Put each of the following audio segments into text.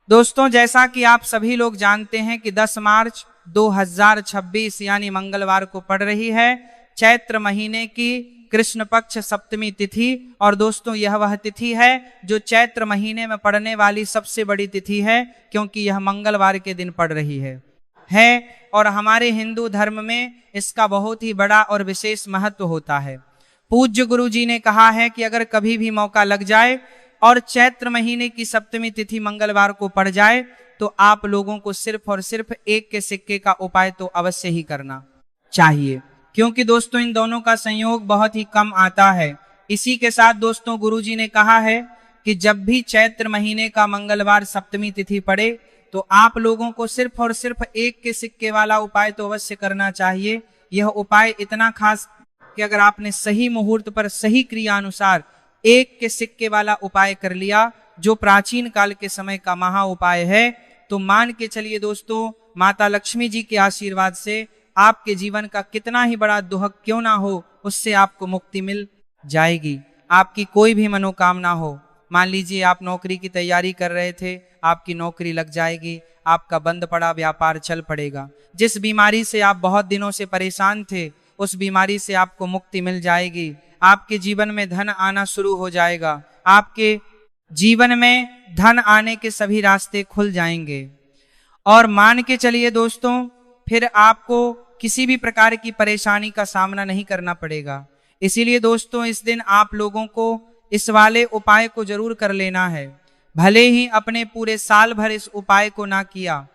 दोस्तों, जैसा कि आप सभी लोग जानते हैं कि 10 मार्च 2026 यानी मंगलवार को पड़ रही है चैत्र महीने की कृष्ण पक्ष सप्तमी तिथि। और दोस्तों, यह वह तिथि है जो चैत्र महीने में पड़ने वाली सबसे बड़ी तिथि है, क्योंकि यह मंगलवार के दिन पड़ रही है। और हमारे हिंदू धर्म में इसका बहुत ही बड़ा और विशेष महत्व होता है। पूज्य गुरु जी ने कहा है कि अगर कभी भी मौका लग जाए और चैत्र महीने की सप्तमी तिथि मंगलवार को पड़ जाए तो आप लोगों को सिर्फ और सिर्फ एक के सिक्के का उपाय तो अवश्य ही करना चाहिए, क्योंकि दोस्तों इन दोनों का संयोग बहुत ही कम आता है। इसी के साथ दोस्तों गुरुजी ने कहा है कि जब भी चैत्र महीने का मंगलवार सप्तमी तिथि पड़े तो आप लोगों को सिर्फ और सिर्फ एक के सिक्के वाला उपाय तो अवश्य करना चाहिए। यह उपाय इतना खास कि अगर आपने सही मुहूर्त पर सही क्रिया अनुसार एक के सिक्के वाला उपाय कर लिया, जो प्राचीन काल के समय का महा उपाय है, तो मान के चलिए दोस्तों, माता लक्ष्मी जी के आशीर्वाद से आपके जीवन का कितना ही बड़ा दुख क्यों ना हो, उससे आपको मुक्ति मिल जाएगी। आपकी कोई भी मनोकामना हो, मान लीजिए आप नौकरी की तैयारी कर रहे थे, आपकी नौकरी लग जाएगी, आपका बंद पड़ा व्यापार चल पड़ेगा। जिस बीमारी से आप बहुत दिनों से परेशान थे, उस बीमारी से आपको मुक्ति मिल जाएगी। आपके जीवन में धन आना शुरू हो जाएगा, आपके जीवन में धन आने के सभी रास्ते खुल जाएंगे। और मान के चलिए दोस्तों, फिर आपको किसी भी प्रकार की परेशानी का सामना नहीं करना पड़ेगा। इसीलिए दोस्तों इस दिन आप लोगों को इस वाले उपाय को जरूर कर लेना है। भले ही अपने पूरे साल भर इस उपाय को ना किया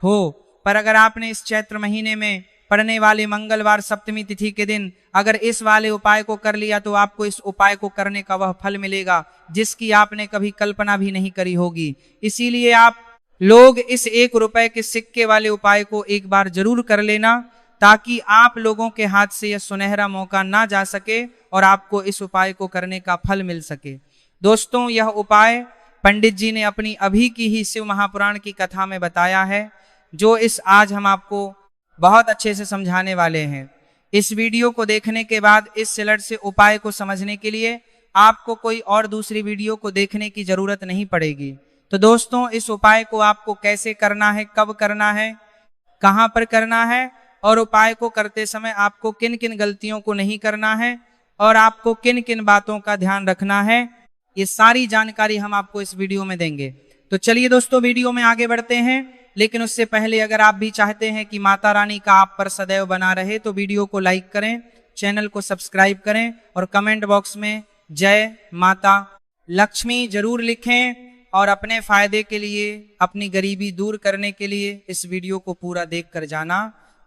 हो, पर अगर आपने इस चैत्र महीने में पड़ने वाले मंगलवार सप्तमी तिथि के दिन अगर इस वाले उपाय को कर लिया तो आपको इस उपाय को करने का वह फल मिलेगा जिसकी आपने कभी कल्पना भी नहीं करी होगी। इसीलिए आप लोग इस 1 रुपए के सिक्के वाले उपाय को एक बार जरूर कर लेना, ताकि आप लोगों के हाथ से यह सुनहरा मौका ना जा सके और आपको इस उपाय को करने का फल मिल सके। दोस्तों, यह उपाय पंडित जी ने अपनी अभी की ही शिव महापुराण की कथा में बताया है, जो इस आज हम आपको बहुत अच्छे से समझाने वाले हैं। इस वीडियो को देखने के बाद इस सिलट से उपाय को समझने के लिए आपको कोई और दूसरी वीडियो को देखने की जरूरत नहीं पड़ेगी। तो दोस्तों, इस उपाय को आपको कैसे करना है, कब करना है, कहां पर करना है, और उपाय को करते समय आपको किन किन गलतियों को नहीं करना है और आपको किन किन बातों का ध्यान रखना है, ये सारी जानकारी हम आपको इस वीडियो में देंगे। तो चलिए दोस्तों, वीडियो में आगे बढ़ते हैं। लेकिन उससे पहले अगर आप भी चाहते हैं कि माता रानी का आप पर सदैव बना रहे तो वीडियो को लाइक करें, चैनल को सब्सक्राइब करें और कमेंट बॉक्स में जय माता लक्ष्मी जरूर लिखें। और अपने फायदे के लिए, अपनी गरीबी दूर करने के लिए इस वीडियो को पूरा देख कर जाना,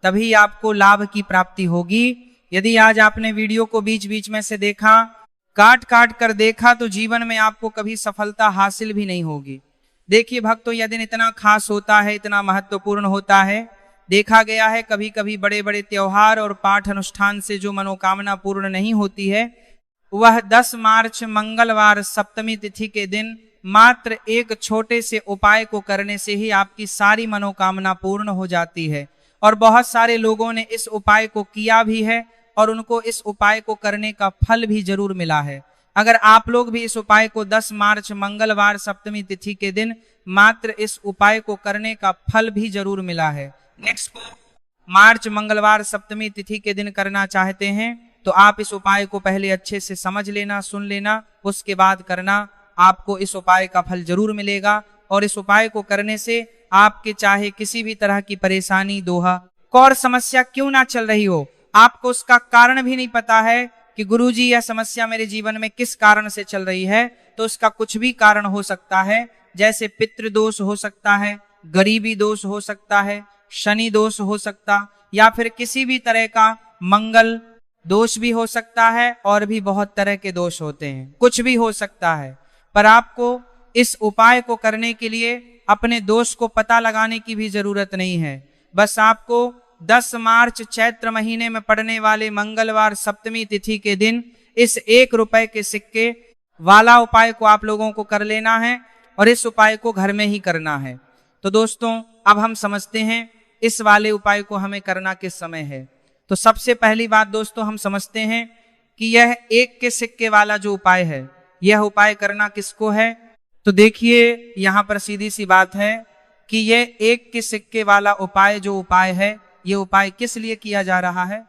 तभी आपको लाभ की प्राप्ति होगी। यदि आज आपने वीडियो को बीच बीच में से देखा, काट काट कर देखा, तो जीवन में आपको कभी सफलता हासिल भी नहीं होगी। देखिए भक्तों, यह दिन इतना खास होता है, इतना महत्वपूर्ण होता है। देखा गया है कभी कभी बड़े बड़े त्योहार और पाठ अनुष्ठान से जो मनोकामना पूर्ण नहीं होती है, वह 10 मार्च मंगलवार सप्तमी तिथि के दिन मात्र एक छोटे से उपाय को करने से ही आपकी सारी मनोकामना पूर्ण हो जाती है। और बहुत सारे लोगों ने इस उपाय को किया भी है और उनको इस उपाय को करने का फल भी जरूर मिला है। अगर आप लोग भी इस उपाय को 10 मार्च मंगलवार सप्तमी तिथि के दिन मात्र इस उपाय को करने का फल भी जरूर मिला है, नेक्स्ट मार्च मंगलवार सप्तमी तिथि के दिन करना चाहते हैं तो आप इस उपाय को पहले अच्छे से समझ लेना, सुन लेना, उसके बाद करना। आपको इस उपाय का फल जरूर मिलेगा और इस उपाय को करने से आपके चाहे किसी भी तरह की परेशानी, दोहा और समस्या क्यों ना चल रही हो, आपको उसका कारण भी नहीं पता है कि गुरुजी यह समस्या मेरे जीवन में किस कारण से चल रही है, तो उसका कुछ भी कारण हो सकता है। जैसे पितृदोष हो सकता है, गरीबी दोष हो सकता है, शनि दोष हो सकता, या फिर किसी भी तरह का मंगल दोष भी हो सकता है, और भी बहुत तरह के दोष होते हैं, कुछ भी हो सकता है। पर आपको इस उपाय को करने के लिए अपने दोष को पता लगाने की भी जरूरत नहीं है। बस आपको 10 मार्च चैत्र महीने में पड़ने वाले मंगलवार सप्तमी तिथि के दिन इस 1 रुपए के सिक्के वाला उपाय को आप लोगों को कर लेना है और इस उपाय को घर में ही करना है। तो दोस्तों, अब हम समझते हैं इस वाले उपाय को हमें करना किस समय है। तो सबसे पहली बात दोस्तों, हम समझते हैं कि यह 1 के सिक्के वाला जो उपाय है, यह उपाय करना किसको है, तो देखिए यहाँ पर सीधी सी बात है कि ये एक के सिक्के वाला उपाय जो उपाय है, ये उपाय किस लिए किया जा रहा है?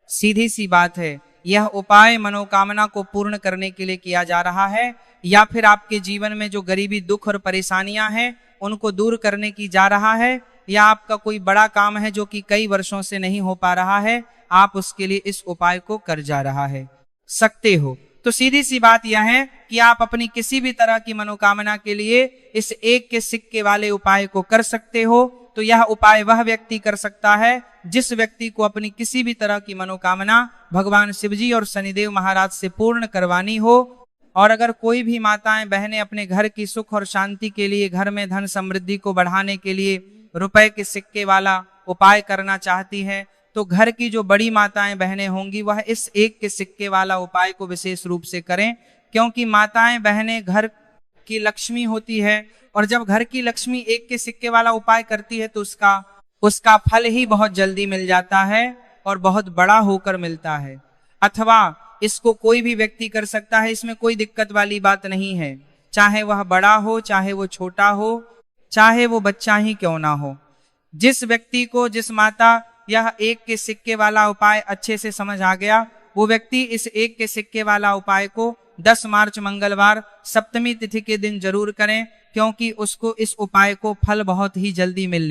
सीधी सी बात है, यह उपाय मनोकामना को पूर्ण करने के लिए किया जा रहा है, या फिर आपके जीवन में जो गरीबी, दुख और परेशानियां हैं उनको दूर करने की जा रहा है, या आपका कोई बड़ा काम है जो कि कई वर्षों से नहीं हो पा रहा है, आप उसके लिए इस उपाय को कर जा रहा है सकते हो। तो सीधी सी बात यह है कि आप अपनी किसी भी तरह की मनोकामना के लिए इस एक के सिक्के वाले उपाय को कर सकते हो। तो यह उपाय वह व्यक्ति कर सकता है जिस व्यक्ति को अपनी किसी भी तरह की मनोकामना भगवान शिवजी और शनिदेव महाराज से पूर्ण करवानी हो। और अगर कोई भी माताएं बहनें अपने घर की सुख और शांति के लिए, घर में धन समृद्धि को बढ़ाने के लिए रुपए के सिक्के वाला उपाय करना चाहती है, तो घर की जो बड़ी माताएं बहनें होंगी वह इस एक के सिक्के वाला उपाय को विशेष रूप से करें, क्योंकि माताएं बहनें घर की लक्ष्मी होती है, और जब घर की लक्ष्मी एक के सिक्के वाला उपाय करती है तो उसका फल ही बहुत जल्दी मिल जाता है और बहुत बड़ा होकर मिलता है। अथवा इसको कोई भी व्यक्ति कर सकता है, इसमें कोई दिक्कत वाली बात नहीं है, चाहे वह बड़ा हो, चाहे वो छोटा हो, चाहे वो बच्चा ही क्यों ना हो। जिस व्यक्ति को, जिस माता यह एक के सिक्के वाला उपाय अच्छे से समझ आ गया, वो व्यक्ति इस एक के सिक्के वाला उपाय को 10 मार्च मंगलवार सप्तमी तिथि के दिन जरूर करें, क्योंकि उसको इस उपाय को फल बहुत ही जल्दी मिल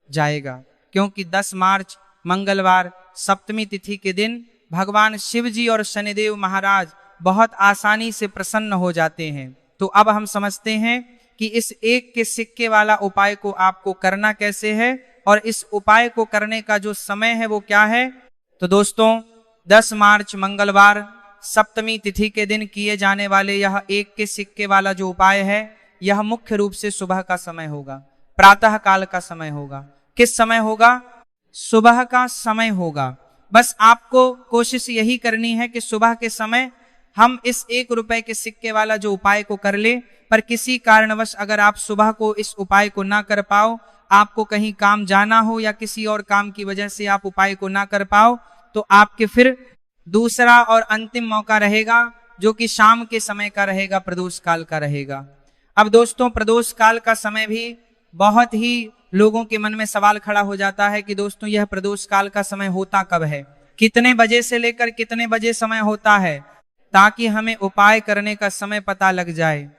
जाएगा। क्योंकि 10 मार्च मंगलवार सप्तमी तिथि के दिन भगवान शिव जी और शनिदेव महाराज बहुत आसानी से प्रसन्न हो जाते हैं। तो अब हम समझते हैं कि इस एक के सिक्के वाला उपाय को आपको करना कैसे है, और इस उपाय को करने का जो समय है वो क्या है। तो दोस्तों, 10 मार्च मंगलवार सप्तमी तिथि के दिन किए जाने वाले यह एक के सिक्के वाला जो उपाय है, यह मुख्य रूप से सुबह का समय होगा, प्रातः काल का समय होगा। किस समय होगा? सुबह का समय होगा। बस आपको कोशिश यही करनी है कि सुबह के समय हम इस 1 रुपए के सिक्के वाला जो उपाय को कर ले। पर किसी कारणवश अगर आप सुबह को इस उपाय को ना कर पाओ, आपको कहीं काम जाना हो या किसी और काम की वजह से आप उपाय को ना कर पाओ, तो आपके फिर दूसरा और अंतिम मौका रहेगा, जो कि शाम के समय का रहेगा, प्रदोष काल का रहेगा। अब दोस्तों, प्रदोष काल का समय भी बहुत ही लोगों के मन में सवाल खड़ा हो जाता है कि दोस्तों यह प्रदोष काल का समय होता कब है, कितने बजे से लेकर कितने बजे समय होता है, ताकि हमें उपाय करने का समय पता लग जाए।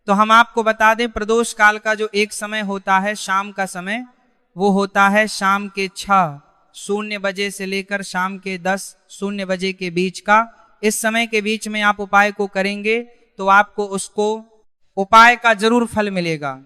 तो हम आपको बता दें, प्रदोष काल का जो एक समय होता है, शाम का समय, वो होता है शाम के 6:00 बजे से लेकर शाम के 10:00 बजे के बीच का। इस समय के बीच में आप उपाय को करेंगे तो आपको उसको उपाय का जरूर फल मिलेगा।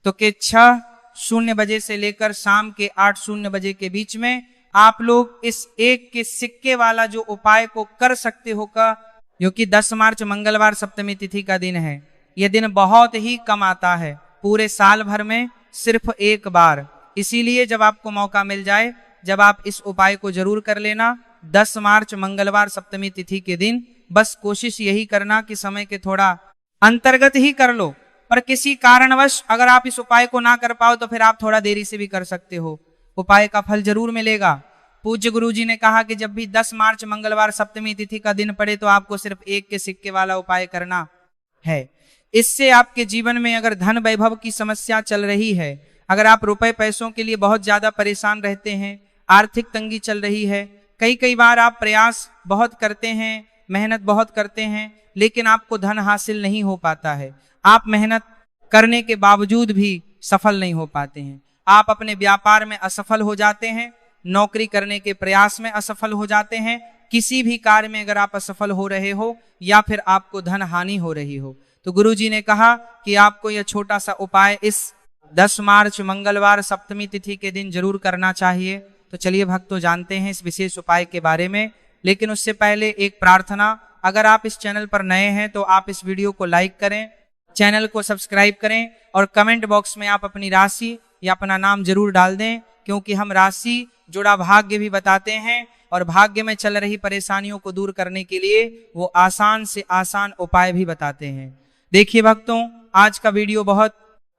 तो के 6:00 बजे से लेकर शाम के 8:00 बजे के बीच में आप लोग इस एक के सिक्के वाला जो उपाय को कर सकते हो का, क्योंकि 10 मार्च मंगलवार सप्तमी तिथि का दिन है। यह दिन बहुत ही कम आता है, पूरे साल भर में सिर्फ एक बार। इसीलिए जब आपको मौका मिल जाए, जब आप इस उपाय को जरूर कर लेना 10 मार्च मंगलवार सप्तमी तिथि के दिन। बस कोशिश यही करना कि समय के थोड़ा अंतर्गत ही कर लो, पर किसी कारणवश अगर आप इस उपाय को ना कर पाओ तो फिर आप थोड़ा देरी से भी कर सकते हो, उपाय का फल जरूर मिलेगा। पूज्य गुरु जी ने कहा कि जब भी 10 मार्च मंगलवार सप्तमी तिथि का दिन पड़े तो आपको सिर्फ एक के सिक्के वाला उपाय करना है। इससे आपके जीवन में अगर धन वैभव की समस्या चल रही है, अगर आप रुपए पैसों के लिए बहुत ज्यादा परेशान रहते हैं, आर्थिक तंगी चल रही है, कई बार आप प्रयास बहुत करते हैं, मेहनत बहुत करते हैं, लेकिन आपको धन हासिल नहीं हो पाता है, आप मेहनत करने के बावजूद भी सफल नहीं हो पाते हैं, आप अपने व्यापार में असफल हो जाते हैं, नौकरी करने के प्रयास में असफल हो जाते हैं, किसी भी कार्य में अगर आप असफल हो रहे हो या फिर आपको धन हानि हो रही हो, तो गुरु जी ने कहा कि आपको यह छोटा सा उपाय इस 10 मार्च मंगलवार सप्तमी तिथि के दिन जरूर करना चाहिए। तो चलिए भक्तों, जानते हैं इस विशेष उपाय के बारे में। लेकिन उससे पहले एक प्रार्थना, अगर आप इस चैनल पर नए हैं तो आप इस वीडियो को लाइक करें, चैनल को सब्सक्राइब करें और कमेंट बॉक्स में आप अपनी राशि या अपना नाम जरूर डाल दें, क्योंकि हम राशि जुड़ा भाग्य भी बताते हैं और भाग्य में चल रही परेशानियों को दूर करने के लिए वो आसान से आसान उपाय भी बताते हैं। देखिए भक्तों, आज का वीडियो बहुत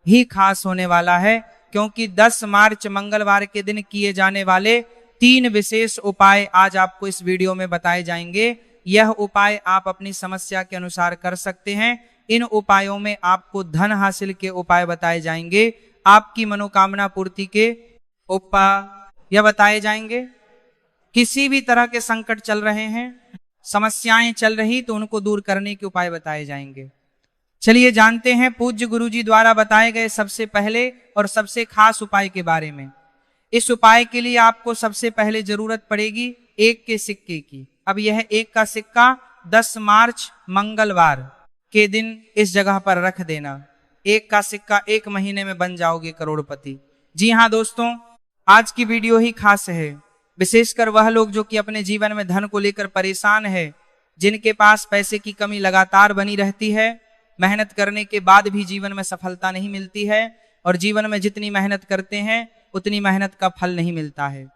ही खास होने वाला है, क्योंकि 10 मार्च मंगलवार के दिन किए जाने वाले 3 विशेष उपाय आज आपको इस वीडियो में बताए जाएंगे। यह उपाय आप अपनी समस्या के अनुसार कर सकते हैं। इन उपायों में आपको धन हासिल के उपाय बताए जाएंगे, आपकी मनोकामना पूर्ति के उपाय बताए जाएंगे। किसी भी तरह के संकट चल रहे हैं, समस्याएं चल रही, तो उनको दूर करने के उपाय बताए जाएंगे। चलिए जानते हैं पूज्य गुरुजी द्वारा बताए गए सबसे पहले और सबसे खास उपाय के बारे में। इस उपाय के लिए आपको सबसे पहले जरूरत पड़ेगी एक के सिक्के की। अब यह एक का सिक्का 10 मार्च मंगलवार के दिन इस जगह पर रख देना। एक का सिक्का 1 महीने में बन जाओगे करोड़पति। जी हाँ दोस्तों, आज की वीडियो ही खास है, विशेषकर वह लोग जो कि अपने जीवन में धन को लेकर परेशान है, जिनके पास पैसे की कमी लगातार बनी रहती है, मेहनत करने के बाद भी जीवन में सफलता नहीं मिलती है, और जीवन में जितनी मेहनत करते हैं उतनी मेहनत का फल नहीं मिलता है।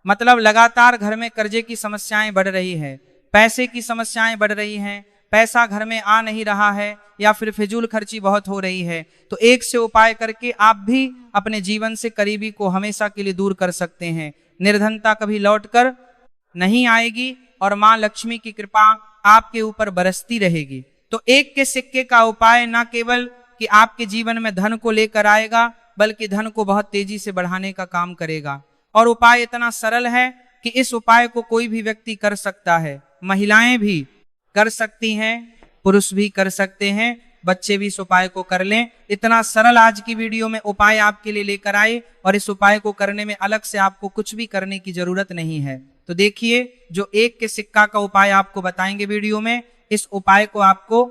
मतलब लगातार घर में कर्जे की समस्याएं बढ़ रही है, पैसे की समस्याएं बढ़ रही हैं, पैसा घर में आ नहीं रहा है, या फिर फिजूल खर्ची बहुत हो रही है, तो एक से उपाय करके आप भी अपने जीवन से करीबी को हमेशा के लिए दूर कर सकते हैं। निर्धनता कभी लौटकर नहीं आएगी और मां लक्ष्मी की कृपा आपके ऊपर बरसती रहेगी। तो एक के सिक्के का उपाय न केवल कि आपके जीवन में धन को लेकर आएगा, बल्कि धन को बहुत तेजी से बढ़ाने का काम करेगा। और उपाय इतना सरल है कि इस उपाय को कोई भी व्यक्ति कर सकता है, महिलाएं भी कर सकती हैं, पुरुष भी कर सकते हैं, बच्चे भी इस उपाय को कर लें। इतना सरल आज की वीडियो में उपाय आपके लिए लेकर आए, और इस उपाय को करने में अलग से आपको कुछ भी करने की जरूरत नहीं है। तो देखिए, जो एक के सिक्का का उपाय आपको बताएंगे वीडियो में, इस उपाय को आपको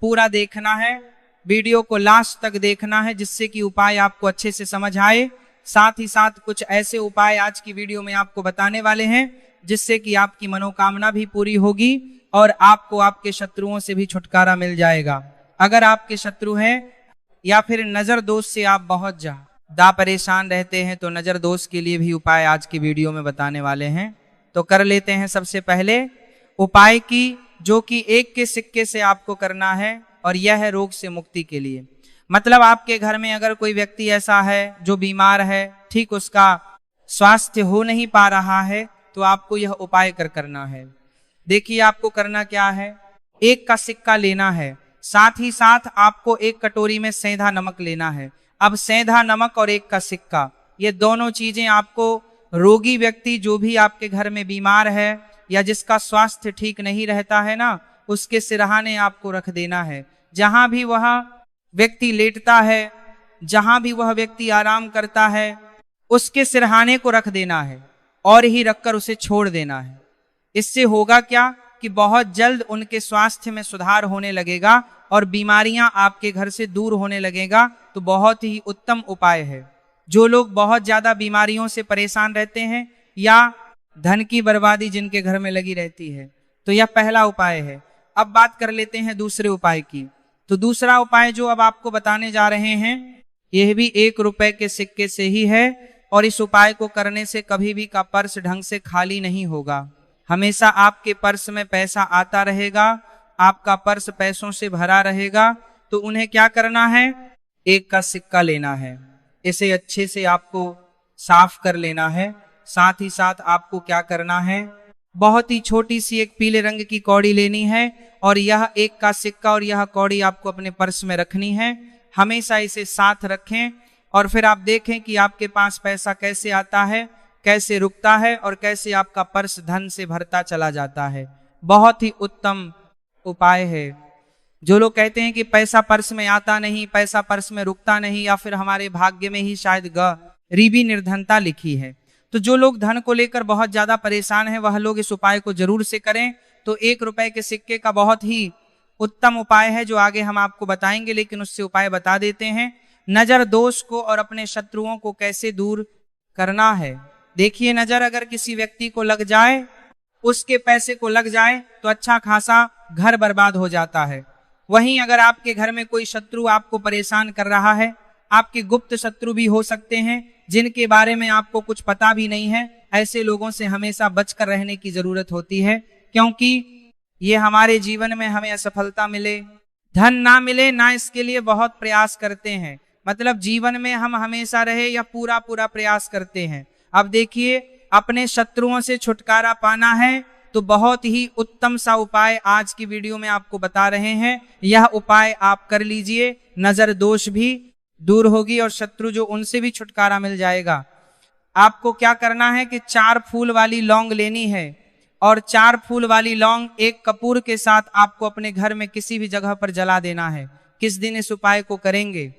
पूरा देखना है, वीडियो को लास्ट तक देखना है, जिससे कि उपाय आपको अच्छे से समझ आए। साथ ही साथ कुछ ऐसे उपाय आज की वीडियो में आपको बताने वाले हैं जिससे कि आपकी मनोकामना भी पूरी होगी और आपको आपके शत्रुओं से भी छुटकारा मिल जाएगा। अगर आपके शत्रु हैं या फिर नजर दोष से आप बहुत ज्यादा परेशान रहते हैं, तो नजर दोष के लिए भी उपाय आज की वीडियो में बताने वाले हैं। तो कर लेते हैं सबसे पहले उपाय की, जो कि एक के सिक्के से आपको करना है, और यह है रोग से मुक्ति के लिए। मतलब आपके घर में अगर कोई व्यक्ति ऐसा है जो बीमार है, ठीक उसका स्वास्थ्य हो नहीं पा रहा है, तो आपको यह उपाय करना है। देखिए आपको करना क्या है, एक का सिक्का लेना है, साथ ही साथ आपको एक कटोरी में सेंधा नमक लेना है। अब सेंधा नमक और एक का सिक्का, ये दोनों चीजें आपको रोगी व्यक्ति जो भी आपके घर में बीमार है या जिसका स्वास्थ्य ठीक नहीं रहता है ना, उसके सिरहाने आपको रख देना है। जहां भी वह व्यक्ति लेटता है, जहां भी वह व्यक्ति आराम करता है, उसके सिरहाने को रख देना है और ही रखकर उसे छोड़ देना है। इससे होगा क्या कि बहुत जल्द उनके स्वास्थ्य में सुधार होने लगेगा और बीमारियां आपके घर से दूर होने लगेगा। तो बहुत ही उत्तम उपाय है। जो लोग बहुत ज्यादा बीमारियों से परेशान रहते हैं या धन की बर्बादी जिनके घर में लगी रहती है, तो यह पहला उपाय है। अब बात कर लेते हैं दूसरे उपाय की। तो दूसरा उपाय जो अब आपको बताने जा रहे हैं, यह भी 1 रुपए के सिक्के से ही है, और इस उपाय को करने से कभी भी का पर्स ढंग से खाली नहीं होगा। हमेशा आपके पर्स में पैसा आता रहेगा, आपका पर्स पैसों से भरा रहेगा। तो उन्हें क्या करना है, 1 का सिक्का लेना है, इसे अच्छे से आपको साफ कर लेना है। साथ ही साथ आपको क्या करना है, बहुत ही छोटी सी एक पीले रंग की कौड़ी लेनी है, और यह 1 का सिक्का और यह कौड़ी आपको अपने पर्स में रखनी है। हमेशा इसे साथ रखें, और फिर आप देखें कि आपके पास पैसा कैसे आता है, कैसे रुकता है, और कैसे आपका पर्स धन से भरता चला जाता है। बहुत ही उत्तम उपाय है। जो लोग कहते हैं कि पैसा पर्स में आता नहीं, पैसा पर्स में रुकता नहीं, या फिर हमारे भाग्य में ही शायद गरीबी निर्धनता लिखी है, तो जो लोग धन को लेकर बहुत ज्यादा परेशान हैं, वह लोग इस उपाय को जरूर से करें। तो 1 रुपए के सिक्के का बहुत ही उत्तम उपाय है, जो आगे हम आपको बताएंगे, लेकिन उससे उपाय बता देते हैं। नजर दोष को और अपने शत्रुओं को कैसे दूर करना है। देखिए, नजर अगर किसी व्यक्ति को लग जाए, उसके पैसे को लग जाए, तो अच्छा खासा घर बर्बाद हो जाता है। वहीं अगर आपके घर में कोई शत्रु आपको परेशान कर रहा है, आपके गुप्त शत्रु भी हो सकते हैं जिनके बारे में आपको कुछ पता भी नहीं है, ऐसे लोगों से हमेशा बचकर रहने की जरूरत होती है, क्योंकि ये हमारे जीवन में हमें असफलता मिले, धन ना मिले ना, इसके लिए बहुत प्रयास करते हैं। मतलब जीवन में हम हमेशा रहे या पूरा प्रयास करते हैं। अब देखिए, अपने शत्रुओं से छुटकारा पाना है, तो तो बहुत ही उत्तम सा उपाय आज की वीडियो में आपको बता रहे हैं। यह उपाय आप कर लीजिए, नजर दोष भी दूर होगी और शत्रु जो उनसे भी छुटकारा मिल जाएगा। आपको क्या करना है कि 4 फूल वाली लौंग लेनी है और 4 फूल वाली लौंग एक कपूर के साथ आपको अपने घर में किसी भी जगह पर जला देना है। किस दिन इस उपाय को करेंगे?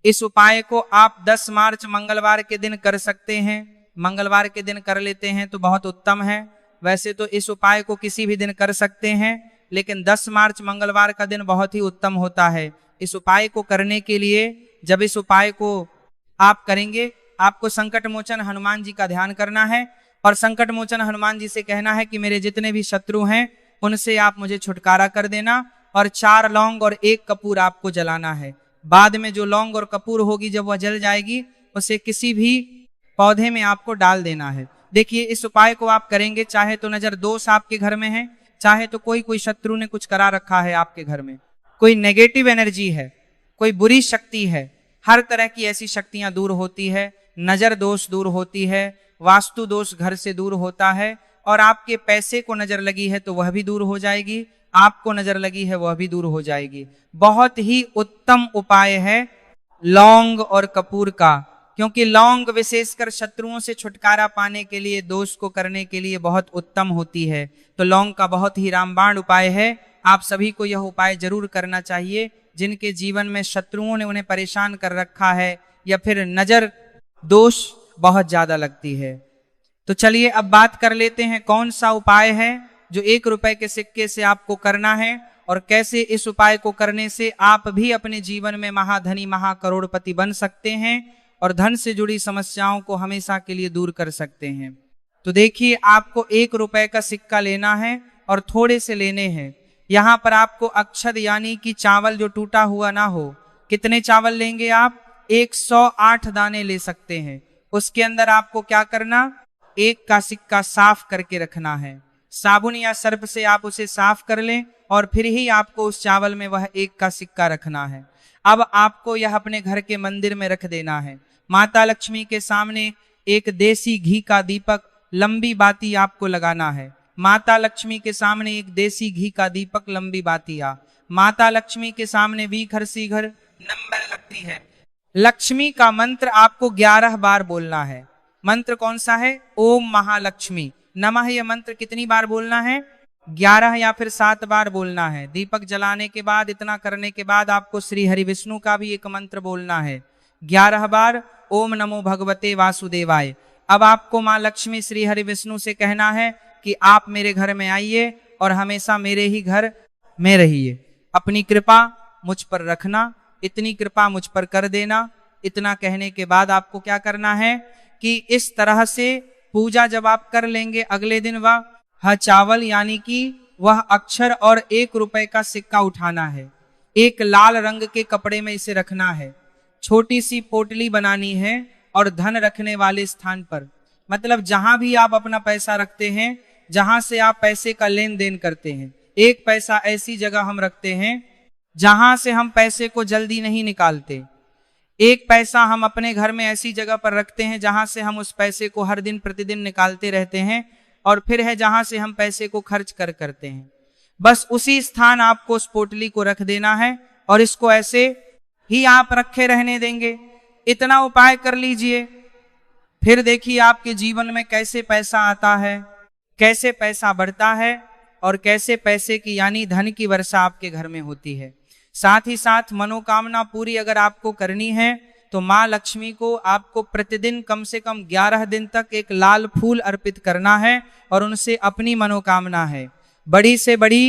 इस उपाय को आप 10 मार्च मंगलवार के दिन कर सकते हैं। मंगलवार के दिन कर लेते हैं तो बहुत उत्तम है। वैसे तो इस उपाय को किसी भी दिन कर सकते हैं, लेकिन 10 मार्च मंगलवार का दिन बहुत ही उत्तम होता है। इस उपाय को करने के लिए जब इस उपाय को आप करेंगे, आपको संकट मोचन हनुमान जी का ध्यान करना है और संकट मोचन हनुमान जी से कहना है कि मेरे जितने भी शत्रु हैं उनसे आप मुझे छुटकारा कर देना, और 4 लौंग और 1 कपूर आपको जलाना है। बाद में जो लौंग और कपूर होगी जब वह जल जाएगी, उसे किसी भी पौधे में आपको डाल देना है। देखिए, इस उपाय को आप करेंगे, चाहे तो नजर दोष आपके घर में है, चाहे तो कोई शत्रु ने कुछ करा रखा है आपके घर में, कोई नेगेटिव एनर्जी है, कोई बुरी शक्ति है, हर तरह की ऐसी शक्तियां दूर होती है। नजर दोष दूर होती है, वास्तु दोष घर से दूर होता है, और आपके पैसे को नजर लगी है तो वह भी दूर हो जाएगी, आपको नजर लगी है वह भी दूर हो जाएगी। बहुत ही उत्तम उपाय है लौंग और कपूर का, क्योंकि लौंग विशेषकर शत्रुओं से छुटकारा पाने के लिए, दोष को करने के लिए बहुत उत्तम होती है। तो लौंग का बहुत ही रामबाण उपाय है। आप सभी को यह उपाय जरूर करना चाहिए। जिनके जीवन में शत्रुओं ने उन्हें परेशान कर रखा है या फिर नजर दोष बहुत ज्यादा लगती है। तो चलिए अब बात कर लेते हैं कौन सा उपाय है जो 1 रुपए के सिक्के से आपको करना है, और कैसे इस उपाय को करने से आप भी अपने जीवन में महाधनी महाकरोड़पति बन सकते हैं और धन से जुड़ी समस्याओं को हमेशा के लिए दूर कर सकते हैं। तो देखिए, आपको 1 रुपए का सिक्का लेना है और थोड़े से लेने हैं। यहां पर आपको अक्षत यानी कि चावल जो टूटा हुआ ना हो, कितने चावल लेंगे आप? 108 दाने ले सकते हैं। उसके अंदर आपको क्या करना, 1 का सिक्का साफ करके रखना है। साबुन या सर्फ से आप उसे साफ कर लें और फिर ही आपको उस चावल में वह 1 का सिक्का रखना है। अब आपको यह अपने घर के मंदिर में रख देना है। माता लक्ष्मी के सामने एक देसी घी का दीपक, लंबी बाती आपको लगाना है। माता लक्ष्मी के सामने एक देसी घी का दीपक, लंबी बातिया। माता लक्ष्मी के सामने भी घर सी घर नंबर लगती है। लक्ष्मी का मंत्र आपको 11 बार बोलना है। मंत्र कौन सा है? ओम महालक्ष्मी नमः। यह मंत्र कितनी बार बोलना है? 11 या फिर 7 बार बोलना है। दीपक जलाने के बाद, इतना करने के बाद आपको श्री हरि विष्णु का भी एक मंत्र बोलना है 11 बार, ओम नमो भगवते वासुदेवाय। अब आपको माँ लक्ष्मी श्री हरि विष्णु से कहना है कि आप मेरे घर में आइए और हमेशा मेरे ही घर में रहिए। अपनी कृपा मुझ पर रखना, इतनी कृपा मुझ पर कर देना। इतना कहने के बाद आपको क्या करना है कि इस तरह से पूजा जब आप कर लेंगे, अगले दिन वह चावल यानी कि वह अक्षर और 1 रुपए का सिक्का उठाना है। एक लाल रंग के कपड़े में इसे रखना है। छोटी सी पोटली बनानी है और धन रखने वाले स्थान पर, मतलब जहां भी आप अपना पैसा रखते हैं, जहां से आप पैसे का लेन देन करते हैं, 1 पैसा ऐसी जगह हम रखते हैं जहां से हम पैसे को जल्दी नहीं निकालते। 1 पैसा हम अपने घर में ऐसी जगह पर रखते हैं जहां से हम उस पैसे को हर दिन प्रतिदिन निकालते रहते हैं, और फिर है जहां से हम पैसे को खर्च करते हैं। बस उसी स्थान आपको उस पोटली को रख देना है और इसको ऐसे ही आप रखे रहने देंगे। इतना उपाय कर लीजिए, फिर देखिए आपके जीवन में कैसे पैसा आता है, कैसे पैसा बढ़ता है और कैसे पैसे की यानी धन की वर्षा आपके घर में होती है। साथ ही साथ मनोकामना पूरी अगर आपको करनी है तो माँ लक्ष्मी को आपको प्रतिदिन कम से कम 11 दिन तक एक लाल फूल अर्पित करना है और उनसे अपनी मनोकामना है, बड़ी से बड़ी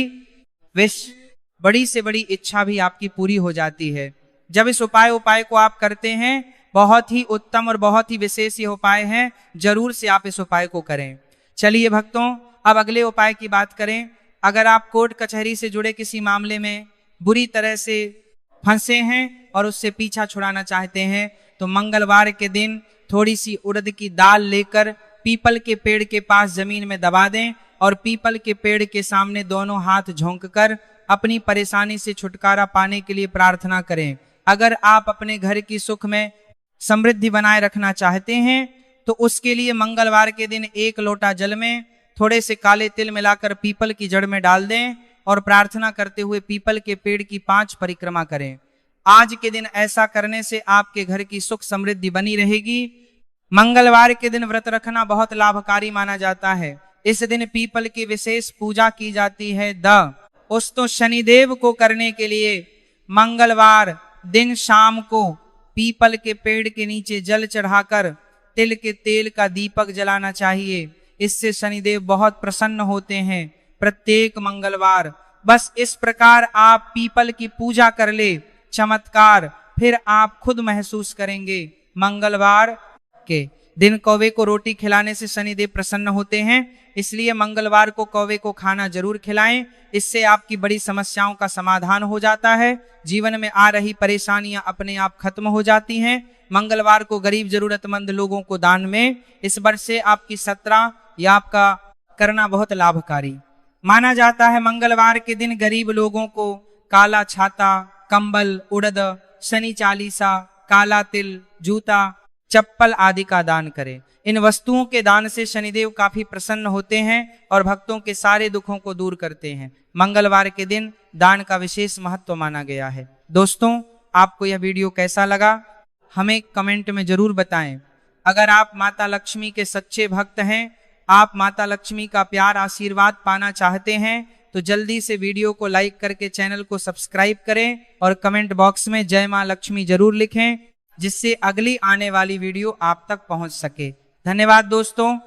विश, बड़ी से बड़ी इच्छा भी आपकी पूरी हो जाती है। जब इस उपाय को आप करते हैं, बहुत ही उत्तम और बहुत ही विशेष ये उपाय है, जरूर से आप इस उपाय को करें। चलिए भक्तों, अब अगले उपाय की बात करें। अगर आप कोर्ट कचहरी से जुड़े किसी मामले में बुरी तरह से फंसे हैं और उससे पीछा छुड़ाना चाहते हैं, तो मंगलवार के दिन थोड़ी सी उड़द की दाल लेकर पीपल के पेड़ के पास जमीन में दबा दें और पीपल के पेड़ के सामने दोनों हाथ झोंक कर अपनी परेशानी से छुटकारा पाने के लिए प्रार्थना करें। अगर आप अपने घर की सुख में समृद्धि बनाए रखना चाहते हैं तो उसके लिए मंगलवार के दिन 1 लोटा जल में थोड़े से काले तिल मिलाकर पीपल की जड़ में डाल दें और प्रार्थना करते हुए पीपल के पेड़ की 5 परिक्रमा करें। आज के दिन ऐसा करने से आपके घर की सुख समृद्धि बनी रहेगी। मंगलवार के दिन व्रत रखना बहुत लाभकारी माना जाता है। इस दिन पीपल की विशेष पूजा की जाती है। दोस्तों, शनिदेव को करने के लिए मंगलवार दिन शाम को पीपल के पेड़ के नीचे जल चढ़ाकर तिल के तेल का दीपक जलाना चाहिए। इससे शनिदेव बहुत प्रसन्न होते हैं। प्रत्येक मंगलवार बस इस प्रकार आप पीपल की पूजा कर ले, चमत्कार फिर आप खुद महसूस करेंगे। मंगलवार के दिन कौवे को रोटी खिलाने से शनिदेव प्रसन्न होते हैं, इसलिए मंगलवार को कौवे को खाना जरूर खिलाएं। इससे आपकी बड़ी समस्याओं का समाधान हो जाता है। जीवन में आ रही परेशानियां अपने आप खत्म हो जाती हैं। मंगलवार को गरीब जरूरतमंद लोगों को दान में इस वर्ष से आपकी 17 या आपका करना बहुत लाभकारी माना जाता है। मंगलवार के दिन गरीब लोगों को काला छाता, कंबल, उड़द, शनि चालीसा, काला तिल, जूता, चप्पल आदि का दान करें। इन वस्तुओं के दान से शनिदेव काफी प्रसन्न होते हैं और भक्तों के सारे दुखों को दूर करते हैं। मंगलवार के दिन दान का विशेष महत्व माना गया है। दोस्तों, आपको यह वीडियो कैसा लगा हमें कमेंट में जरूर बताएं। अगर आप माता लक्ष्मी के सच्चे भक्त हैं, आप माता लक्ष्मी का प्यार आशीर्वाद पाना चाहते हैं, तो जल्दी से वीडियो को लाइक करके चैनल को सब्सक्राइब करें और कमेंट बॉक्स में जय मां लक्ष्मी जरूर लिखें, जिससे अगली आने वाली वीडियो आप तक पहुंच सके। धन्यवाद दोस्तों।